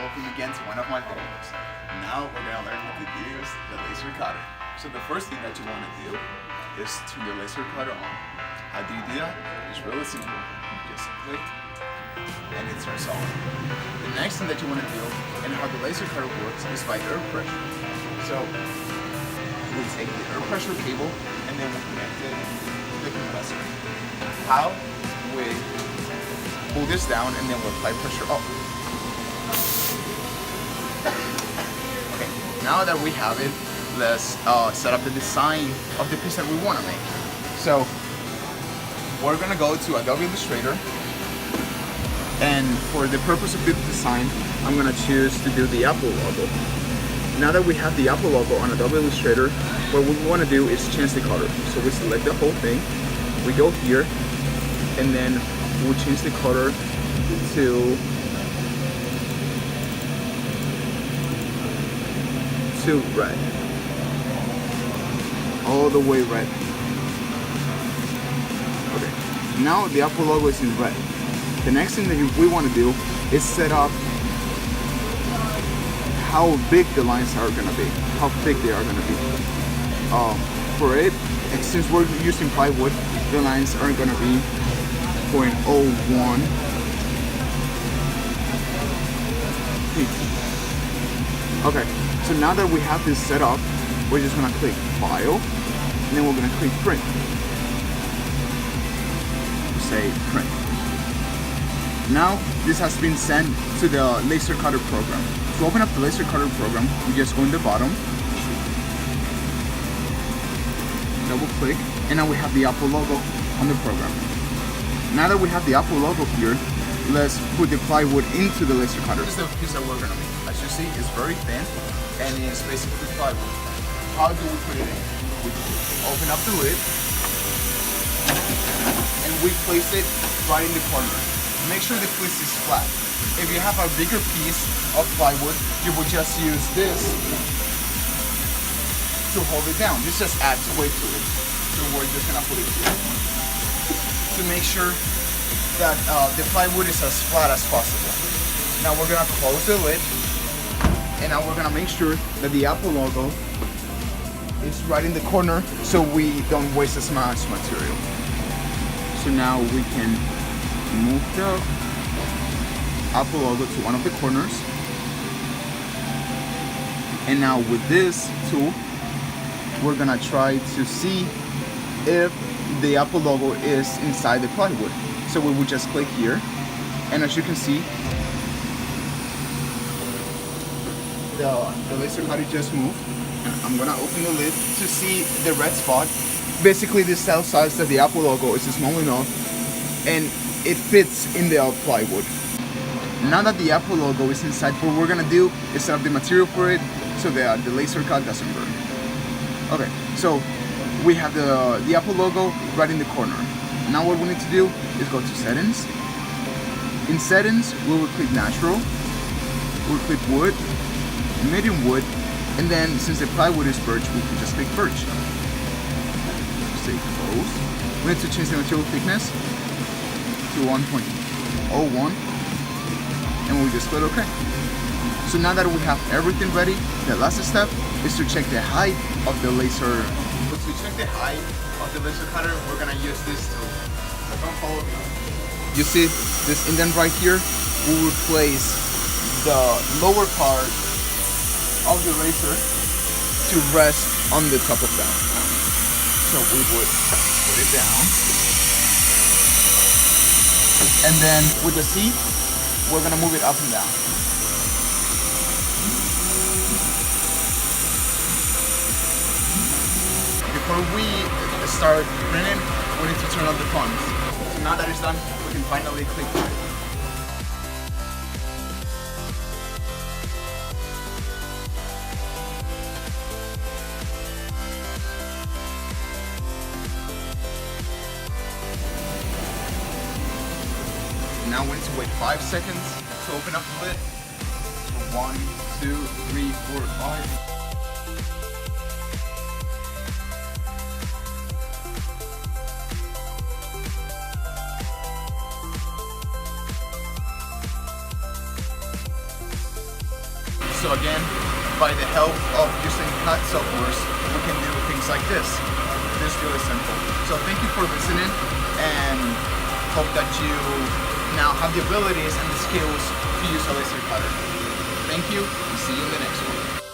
welcome again to one of my videos. Now we're gonna learn how to use the laser cutter. So the first thing that you want to do is turn the laser cutter on. How do you do that? It's really simple. Just click and it turns on. The next thing that you want to do and how the laser cutter works is by air pressure. So we take the air pressure cable and then we connect it to the compressor. How? We pull this down and then we apply pressure up. Okay, now that we have it, let's set up the design of the piece that we want to make. So we're gonna go to Adobe Illustrator, and for the purpose of the design, I'm gonna choose to do the Apple logo. Now that we have the Apple logo on Adobe Illustrator, what we want to do is change the color. So we select the whole thing, we go here, and then we'll change the color to red. All the way red. Okay, now the Apple logo is in red. The next thing that we want to do is set up how big the lines are going to be, how thick they are going to be. For it, since we're using plywood, the lines are going to be 0.01 feet. Okay, so now that we have this set up, we're just going to click File, and then we're going to click Print. Say Print. Now this has been sent to the laser cutter program. To open up the laser cutter program, we just go in the bottom, double click, and now we have the Apple logo on the program. Now that we have the Apple logo here, let's put the plywood into the laser cutter. This is the piece that we're gonna make. As you see, it's very thin and it's basically plywood. How do we put it in? We open up the lid and we place it right in the corner. Make sure the piece is flat. If you have a bigger piece of plywood, you would just use this to hold it down. This just adds weight to it. So we're just gonna put it here to make sure that the plywood is as flat as possible. Now we're gonna close the lid, and now we're gonna make sure that the Apple logo is right in the corner so we don't waste as much material. So now we can move the Apple logo to one of the corners, and now with this tool we're gonna try to see if the Apple logo is inside the plywood. So we would just click here, and as you can see, the laser cutter just moved. I'm gonna open the lid to see the red spot. Basically, the cell size of the Apple logo is small enough and it fits in the plywood. Now that the Apple logo is inside, what we're gonna do is set up the material for it so that the laser cut doesn't burn. Okay, so we have the Apple logo right in the corner. Now what we need to do is go to Settings. In Settings, we will click Natural, we'll click Wood, Medium Wood, and then since the plywood is birch, we can just click Birch. Say Close. We need to change the material thickness to 1.01, and we'll just click OK. So now that we have everything ready, the last step is to check the height of the laser. To check the height of the laser cutter, we're gonna use this tool. So come follow me. You see this indent right here? We will place the lower part of the laser to rest on the top of that. So we would put it down, and then with the C, we're gonna move it up and down. Before we start printing, we need to turn on the fonts. So now that it's done, we can finally click print. Now we need to wait 5 seconds to open up the lid. So 1, 2, 3, 4, 5. So again, by the help of using CAD softwares, we can do things like this. This is really simple. So thank you for listening, and hope that you now have the abilities and the skills to use a laser cutter. Thank you, and see you in the next one.